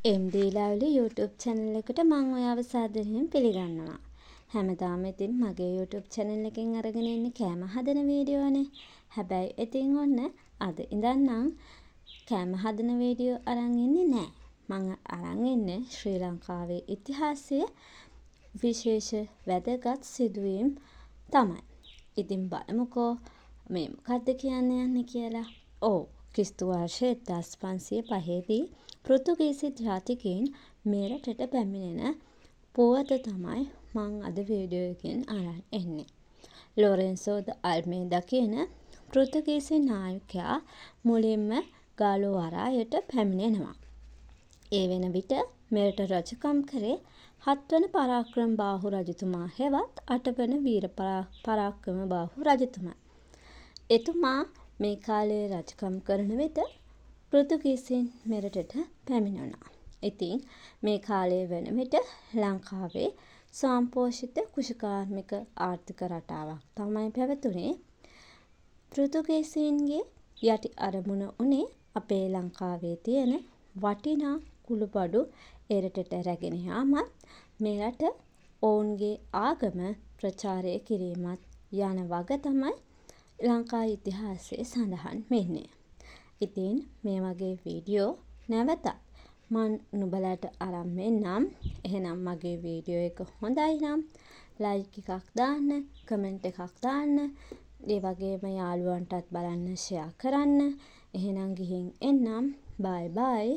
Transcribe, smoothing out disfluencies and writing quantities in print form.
MD Lovely YouTube channel එකට මම ඔයාව සාදරයෙන් පිළිගන්නවා. හැමදාම ඉතින් මගේ YouTube channel එකෙන් අරගෙන ඉන්නේ කෑම හදන වීඩියෝනේ. හැබැයි ඉතින් ඔන්න අද ඉඳන් නම් කෑම හදන වීඩියෝ අරන් ඉන්නේ නැහැ. මම අරන් ඉන්නේ ශ්‍රී ලංකාවේ ඉතිහාසයේ විශේෂ වැදගත් සිදුවීම් තමයි. ඉතින් බලමුකෝ මේ මොකද්ද කියන්න යන්නේ කියලා. ක්‍රිස්තු වර්ෂ 1505 දී පෘතුගීසි ජාතිකයින් මේ රටට පැමිණෙන පුවත තමයි මං අද වීඩියෝ එකෙන් අරන් එන්නේ. ලොරෙන්සෝ ද අල්මේදා කියන පෘතුගීසි නායකයා මුලින්ම ගාලුවරායට පැමිණෙනවා. ඒ වෙන විට මෙරට රජකම් කරේ 7 වන පරාක්‍රමබාහු රජතුමා හෙවත් 8 වන වීර පරාක්‍රමබාහු රජතුමා. එතුමා මේ කාලේ රජකම් කරන විට පෘතුගීසීන් මෙරටට පැමිණුණා. ඉතින් මේ කාලේ වන විට ලංකාවේ ස්වයංපෝෂිත කෘෂිකාර්මික ආර්ථික රටාවක් තමයි පැවතුනේ. පෘතුගීසීන්ගේ යටි අරමුණ උනේ අපේ ලංකාවේ තියෙන වටිනා කුළුබඩු එරටට රැගෙන යාමත් මේ රට ඔවුන්ගේ ආගම ප්‍රචාරය කිරීමත් යන වග තමයි ලංකා ඉතිහාසයේ සඳහන් වෙන්නේ. ඉතින් මේ වගේ වීඩියෝ නැවතත් මම නුඹලාට අරන් මෙන්නම්. එහෙනම් මගේ වීඩියෝ එක හොඳයි නම් ලයික් එකක් දාන්න, කමෙන්ට් එකක් දාන්න. ඒ වගේම යාළුවන්ටත් බලන්න ෂෙයා කරන්න. එහෙනම් ගිහින් එන්නම්. බයි බයි.